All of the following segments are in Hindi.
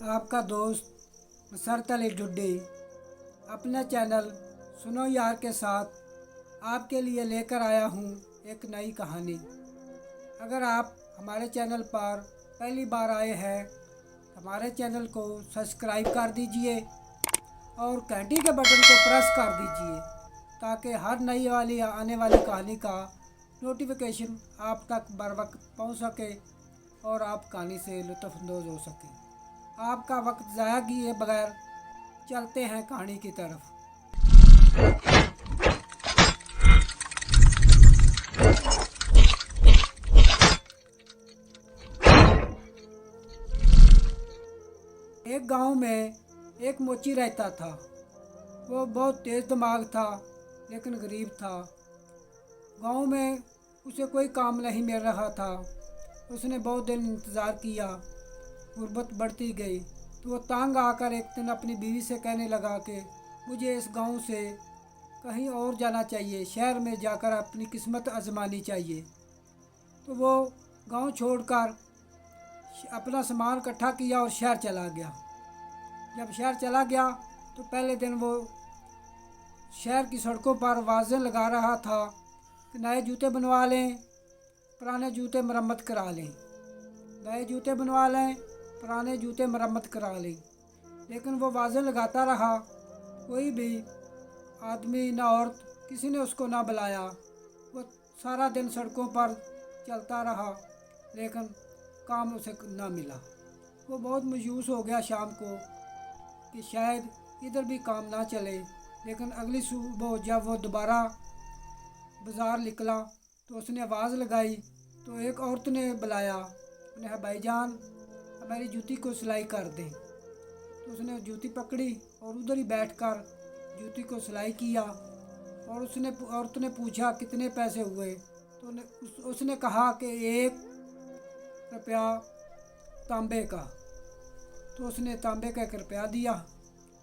आपका दोस्त मसरत अली डुड्डी अपने चैनल सुनो यार के साथ आपके लिए लेकर आया हूँ एक नई कहानी। अगर आप हमारे चैनल पर पहली बार आए हैं हमारे चैनल को सब्सक्राइब कर दीजिए और घंटी के बटन को प्रेस कर दीजिए ताकि हर नई वाली आने वाली कहानी का नोटिफिकेशन आप तक बर वक्त पहुँच सके और आप कहानी से लुत्फ़अंदोज़ हो सकें। आपका वक्त ज़ाया किए बगैर चलते हैं कहानी की तरफ। एक गांव में एक मोची रहता था। वो बहुत तेज़ दिमाग था लेकिन गरीब था। गांव में उसे कोई काम नहीं मिल रहा था। उसने बहुत दिन इंतज़ार किया, गुर्बत बढ़ती गई तो वो तंग आकर एक दिन अपनी बीवी से कहने लगा कि मुझे इस गांव से कहीं और जाना चाहिए, शहर में जाकर अपनी किस्मत आजमानी चाहिए। तो वो गांव छोड़कर अपना सामान इकट्ठा किया और शहर चला गया। जब शहर चला गया तो पहले दिन वो शहर की सड़कों पर आवाज़ें लगा रहा था कि नए जूते बनवा लें, पुराने जूते मरम्मत करा लें, नए जूते बनवा लें, पुराने जूते मरम्मत करा लें। लेकिन वो आवाज़ें लगाता रहा, कोई भी आदमी ना औरत किसी ने उसको ना बुलाया। वो सारा दिन सड़कों पर चलता रहा लेकिन काम उसे ना मिला। वो बहुत मायूस हो गया शाम को कि शायद इधर भी काम ना चले। लेकिन अगली सुबह जब वो दोबारा बाज़ार निकला तो उसने आवाज़ लगाई तो एक औरत ने बुलाया, उन्हें कहा भाईजान हमारी जूती को सिलाई कर दें। तो उसने जूती पकड़ी और उधर ही बैठकर जूती को सिलाई किया और औरत ने पूछा कितने पैसे हुए। तो उसने कहा कि 1 रुपया तांबे का। तो उसने तांबे का 1 रुपया दिया,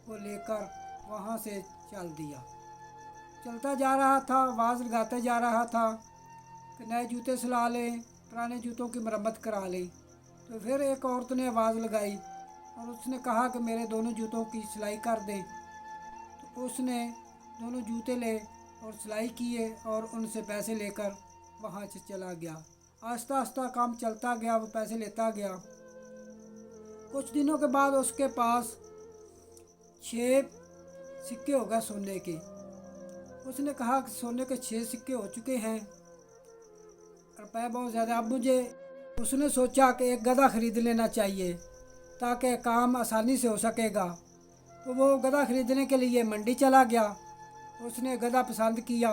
वो लेकर वहाँ से चल दिया। चलता जा रहा था, आवाज़ लगाते जा रहा था कि नए जूते सिला लें, पुराने जूतों की मरम्मत करा लें। तो फिर एक औरत ने आवाज़ लगाई और उसने कहा कि मेरे दोनों जूतों की सिलाई कर दें। तो उसने दोनों जूते ले और सिलाई किए और उनसे पैसे लेकर वहाँ से चला गया। आस्ता आस्ता काम चलता गया, वो पैसे लेता गया। कुछ दिनों के बाद उसके पास 6 सिक्के हो गए सोने के। उसने कहा कि सोने के 6 सिक्के हो चुके हैं, रुपये बहुत ज़्यादा, अब मुझे उसने सोचा कि एक गधा ख़रीद लेना चाहिए ताकि काम आसानी से हो सकेगा। तो वो गधा ख़रीदने के लिए मंडी चला गया। उसने गधा पसंद किया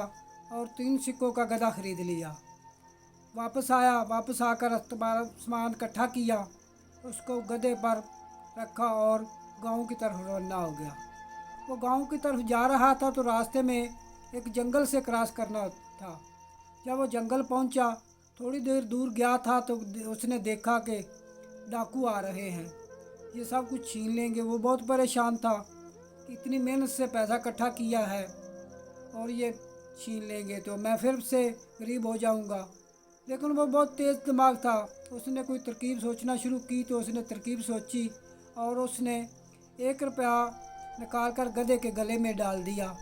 और 3 सिक्कों का गधा ख़रीद लिया। वापस आया, वापस आकर दोबारा सामान इकट्ठा किया, उसको गधे पर रखा और गांव की तरफ रवाना हो गया। वो गांव की तरफ जा रहा था तो रास्ते में एक जंगल से क्रॉस करना था। जब वो जंगल पहुंचा, थोड़ी देर दूर गया था तो उसने देखा कि डाकू आ रहे हैं, ये सब कुछ छीन लेंगे। वो बहुत परेशान था कि इतनी मेहनत से पैसा इकट्ठा किया है और ये छीन लेंगे तो मैं फिर से गरीब हो जाऊंगा। लेकिन वो बहुत तेज़ दिमाग था, उसने कोई तरकीब सोचना शुरू की। तो उसने तरकीब सोची और उसने 1 रुपया निकाल कर गधे के गले में डाल दिया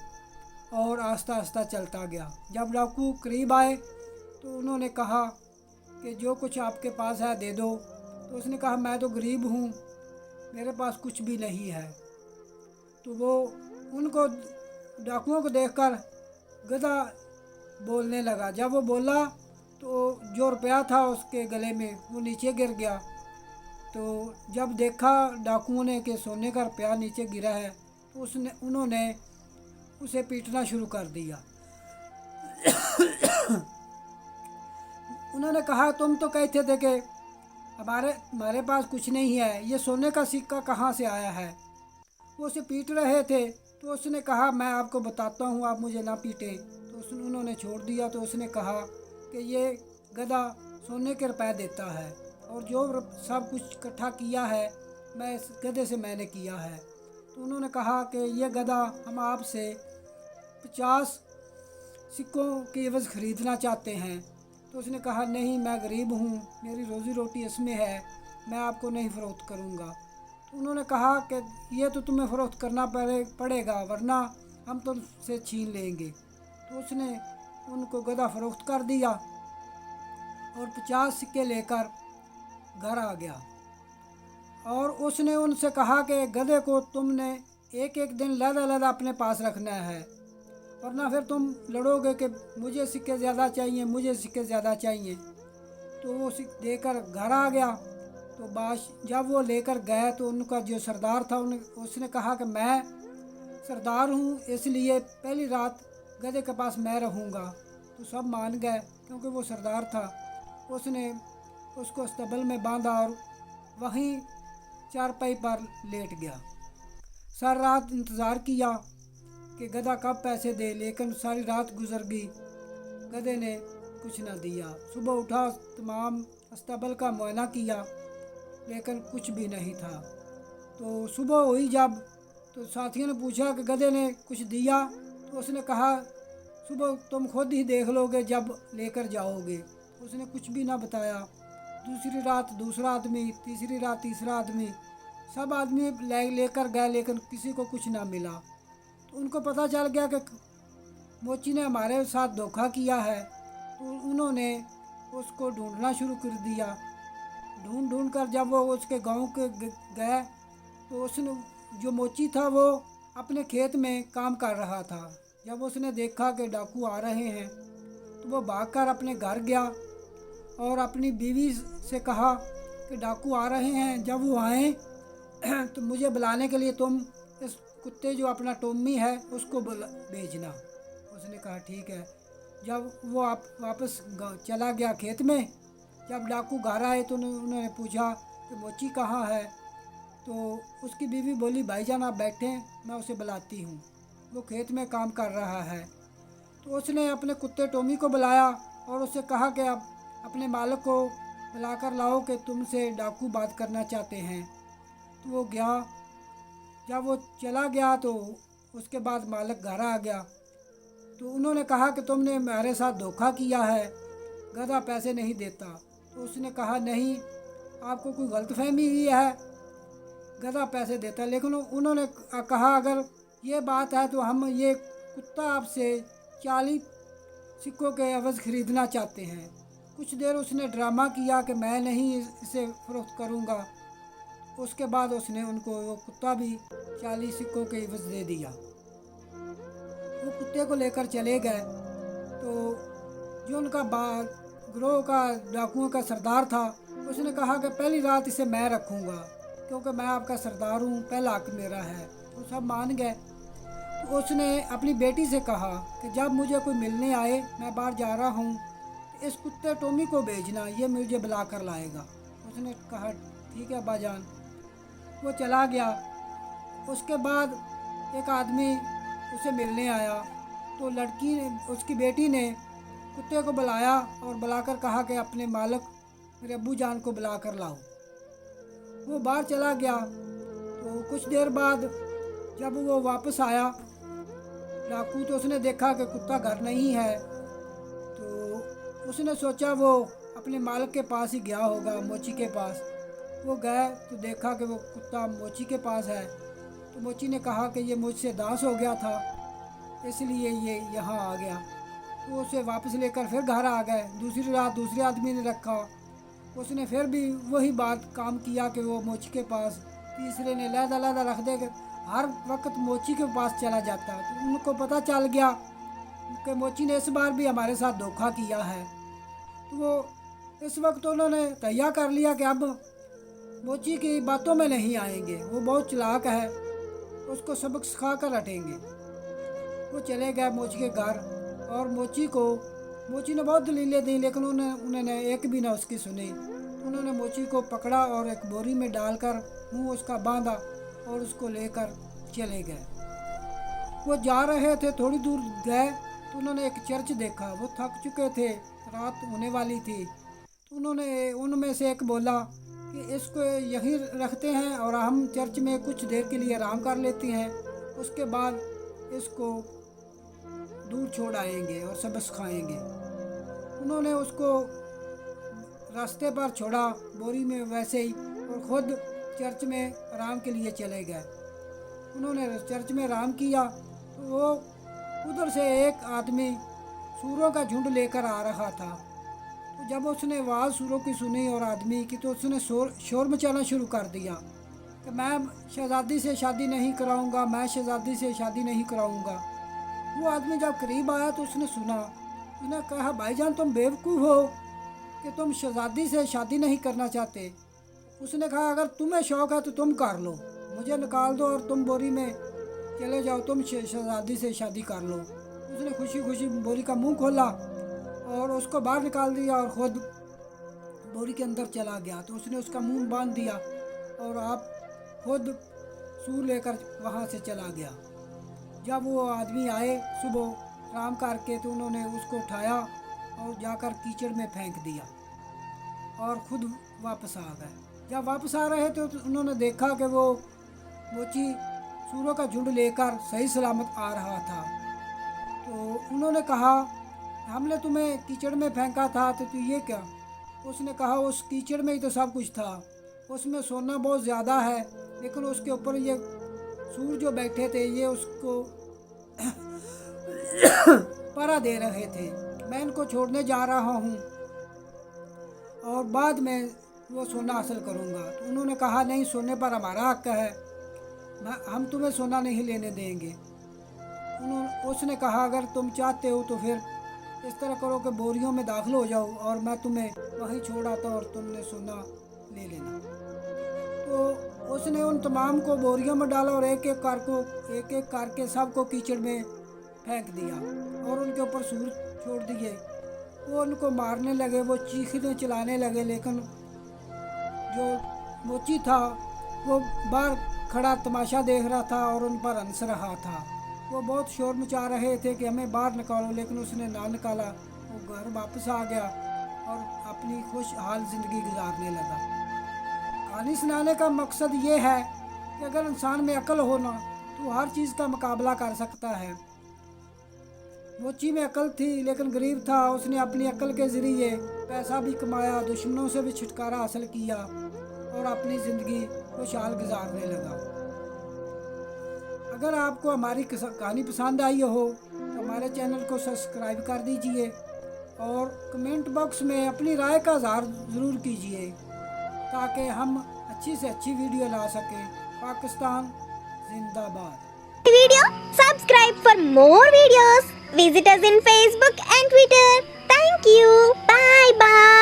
और आस्ता आस्ता चलता गया। जब डाकू करीब आए तो उन्होंने कहा कि जो कुछ आपके पास है दे दो। तो उसने कहा मैं तो गरीब हूँ, मेरे पास कुछ भी नहीं है। तो वो उनको डाकुओं को देखकर गधा बोलने लगा। जब वो बोला तो जो रुपया था उसके गले में वो नीचे गिर गया। तो जब देखा डाकुओं ने कि सोने का रुपया नीचे गिरा है तो उन्होंने उसे पीटना शुरू कर दिया। उन्होंने कहा तुम तो कहते थे कि हमारे पास कुछ नहीं है, ये सोने का सिक्का कहाँ से आया है। वो उसे पीट रहे थे तो उसने कहा मैं आपको बताता हूँ, आप मुझे ना पीटें। तो उन्होंने छोड़ दिया। तो उसने कहा कि ये गधा सोने के रुपए देता है और जो सब कुछ इकट्ठा किया है मैं इस गधे से मैंने किया है। तो उन्होंने कहा कि ये गधा हम आपसे 50 सिक्कों की एवज़ ख़रीदना चाहते हैं। तो उसने कहा नहीं, मैं गरीब हूँ, मेरी रोज़ी रोटी इसमें है, मैं आपको नहीं फ़रोख्त करूँगा। उन्होंने कहा कि ये तो तुम्हें फ़रोख्त करना पड़ेगा, वरना हम तुमसे छीन लेंगे। तो उसने उनको गधा फ़रोख्त कर दिया और 50 सिक्के लेकर घर आ गया। और उसने उनसे कहा कि गधे को तुमने एक एक दिन लदा अपने पास रखना है, वरना फिर तुम लड़ोगे कि मुझे सिक्के ज़्यादा चाहिए, मुझे सिक्के ज़्यादा चाहिए। तो वो देकर घर आ गया। तो जब वो लेकर गए तो उनका जो सरदार था उसने कहा कि मैं सरदार हूँ, इसलिए पहली रात गधे के पास मैं रहूँगा। तो सब मान गए क्योंकि वो सरदार था। उसने उसको अस्तबल में बांधा और वहीं चारपाई पर लेट गया। सारी रात इंतज़ार किया कि गधा कब पैसे दे, लेकिन सारी रात गुजर गई, गधे ने कुछ न दिया। सुबह उठा, तमाम अस्तबल का मुआयना किया, लेकिन कुछ भी नहीं था। तो सुबह हुई जब, तो साथियों ने पूछा कि गधे ने कुछ दिया? तो उसने कहा सुबह तुम खुद ही देख लोगे जब लेकर जाओगे। उसने कुछ भी ना बताया। दूसरी रात दूसरा आदमी, तीसरी रात तीसरा आदमी, सब आदमी लेकर गए, लेकिन किसी को कुछ ना मिला। तो उनको पता चल गया कि मोची ने हमारे साथ धोखा किया है। तो उन्होंने उसको ढूंढना शुरू कर दिया। ढूंढ कर जब वो उसके गांव के गए तो उसने, जो मोची था वो अपने खेत में काम कर रहा था। जब उसने देखा कि डाकू आ रहे हैं तो वो भागकर अपने घर गया और अपनी बीवी से कहा कि डाकू आ रहे हैं, जब वो आए तो मुझे बुलाने के लिए तुम इस कुत्ते जो अपना टोमी है उसको भेजना। उसने कहा ठीक है। जब वो वापस चला गया खेत में, जब डाकू घर आए तो उन्होंने पूछा कि मोची कहाँ है। तो उसकी बीवी बोली भाईजान आप बैठे, मैं उसे बुलाती हूँ, वो खेत में काम कर रहा है। तो उसने अपने कुत्ते टोमी को बुलाया और उससे कहा कि आप अपने मालिक को बुलाकर लाओ कि तुमसे डाकू बात करना चाहते हैं। तो वो गया। जब वो चला गया तो उसके बाद मालिक घर आ गया। तो उन्होंने कहा कि तुमने हमारे साथ धोखा किया है, गधा पैसे नहीं देता। तो उसने कहा नहीं, आपको कोई गलतफहमी हुई है, गधा पैसे देता। लेकिन उन्होंने कहा अगर ये बात है तो हम ये कुत्ता आपसे 40 सिक्कों के एवज़ ख़रीदना चाहते हैं। कुछ देर उसने ड्रामा किया कि मैं नहीं इसे फ़रोख्त करूँगा। उसके बाद उसने उनको वो कुत्ता भी 40 सिक्कों के एवज़ दे दिया। वो कुत्ते को लेकर चले गए। तो जो उनका गिरोह का डाकुओं का सरदार था उसने कहा कि पहली रात इसे मैं रखूँगा क्योंकि मैं आपका सरदार हूँ, पहला हक मेरा है। तो सब मान गए। तो उसने अपनी बेटी से कहा कि जब मुझे कोई मिलने आए, मैं बाहर जा रहा हूँ, तो इस कुत्ते टोमी को भेजना, ये मुझे बुला कर लाएगा। उसने कहा ठीक है अब्बाजान। वो चला गया। उसके बाद एक आदमी उसे मिलने आया। तो लड़की ने, उसकी बेटी ने कुत्ते को बुलाया और बुलाकर कहा कि अपने मालिक मेरे अब्बू जान को बुला कर लाओ। वो बाहर चला गया। तो कुछ देर बाद जब वो वापस आया डाकू, तो उसने देखा कि कुत्ता घर नहीं है। तो उसने सोचा वो अपने मालिक के पास ही गया होगा, मोची के पास। वो गए तो देखा कि वो कुत्ता मोची के पास है। तो मोची ने कहा कि ये मुझसे दास हो गया था, इसलिए ये यहाँ आ गया। तो उसे वापस लेकर फिर घर आ गए। दूसरी रात दूसरे आदमी ने रखा। उसने फिर भी वही बात काम किया कि वो मोची के पास। तीसरे ने लहदा रख दे, हर वक्त मोची के पास चला जाता। तो उनको पता चल गया कि मोची ने इस बार भी हमारे साथ धोखा किया है। तो वो इस वक्त उन्होंने तैयार कर लिया कि अब मोची की बातों में नहीं आएंगे, वो बहुत चालाक है, उसको सबक सिखा कर हटेंगे। वो चले गए मोची के घर और मोची ने बहुत दलीलें दी, लेकिन उन्होंने एक भी ना उसकी सुनी। उन्होंने मोची को पकड़ा और एक बोरी में डालकर मुंह उसका बांधा और उसको लेकर चले गए। वो जा रहे थे, थोड़ी दूर गए तो उन्होंने एक चर्च देखा। वो थक चुके थे, रात होने वाली थी। तो उन्होंने उनमें से एक बोला कि इसको यहीं रखते हैं और हम चर्च में कुछ देर के लिए आराम कर लेते हैं, उसके बाद इसको दूर छोड़ आएंगे और सबक सिखाएंगे। उन्होंने उसको रास्ते पर छोड़ा बोरी में वैसे ही, और ख़ुद चर्च में आराम के लिए चले गए। उन्होंने चर्च में आराम किया तो वो उधर से एक आदमी सूरों का झुंड लेकर आ रहा था। तो जब उसने आवाज़ सूरों की सुनी और आदमी की, तो उसने शोर मचाना शुरू कर दिया कि मैं शहज़ादी से शादी नहीं कराऊंगा, मैं शहज़ादी से शादी नहीं कराऊंगा। वो आदमी जब करीब आया तो उसने सुना, उसने कहा, भाईजान तुम बेवकूफ़ हो कि तुम शहज़ादी से शादी नहीं करना चाहते। उसने कहा, अगर तुम्हें शौक़ है तो तुम कर लो, मुझे निकाल दो और तुम बोरी में चले जाओ, तुम शहज़ादी से शादी कर लो। उसने खुशी खुशी बोरी का मुंह खोला और उसको बाहर निकाल दिया और ख़ुद बोरी के अंदर चला गया। तो उसने उसका मुंह बांध दिया और आप खुद सूर लेकर वहाँ से चला गया। जब वो आदमी आए सुबह आराम करके तो उन्होंने उसको उठाया और जाकर कीचड़ में फेंक दिया और ख़ुद वापस आ गए। जब वापस आ रहे थे तो उन्होंने देखा कि वो मोची सूरों का झुंड लेकर सही सलामत आ रहा था। तो उन्होंने कहा, हमने तुम्हें कीचड़ में फेंका था तो ये क्या? उसने कहा, उस कीचड़ में ही तो सब कुछ था, उसमें सोना बहुत ज़्यादा है, लेकिन उसके ऊपर ये सूर जो बैठे थे ये उसको पहरा दे रहे थे। मैं इनको छोड़ने जा रहा हूँ और बाद में वो सोना हासिल करूँगा। तो उन्होंने कहा, नहीं, सोने पर हमारा हक है, हम तुम्हें सोना नहीं लेने देंगे। उसने कहा, अगर तुम चाहते हो तो फिर इस तरह करो कि बोरियों में दाखिल हो जाओ और मैं तुम्हें वहीं छोड़ आता और तुमने सोना ले लेना। तो उसने उन तमाम को बोरियों में डाला और एक एक करके सबको कीचड़ में फेंक दिया और उनके ऊपर सूर छोड़ दिए। वो उनको मारने लगे, वो चीखने चिल्लाने लगे, लेकिन जो मोची था वो बाहर खड़ा तमाशा देख रहा था और उन पर हंस रहा था। वो बहुत शोर मचा रहे थे कि हमें बाहर निकालो, लेकिन उसने ना निकाला। वो घर वापस आ गया और अपनी खुशहाल ज़िंदगी गुजारने लगा। कहानी सुनाने का मकसद ये है कि अगर इंसान में अक्ल हो ना तो हर चीज़ का मुकाबला कर सकता है। मोची में अक्ल थी लेकिन गरीब था, उसने अपनी अक्ल के ज़रिए पैसा भी कमाया, दुश्मनों से भी छुटकारा हासिल किया और अपनी ज़िंदगी खुशहाल गुजारने लगा। अगर आपको हमारी कहानी पसंद आई हो तो हमारे चैनल को सब्सक्राइब कर दीजिए और कमेंट बॉक्स में अपनी राय का इज़हार ज़रूर कीजिए ताकि हम अच्छी से अच्छी वीडियो ला सकें। पाकिस्तान जिंदाबाद। Video, subscribe for more videos. Visit us in Facebook and Twitter. Thank you. Bye bye.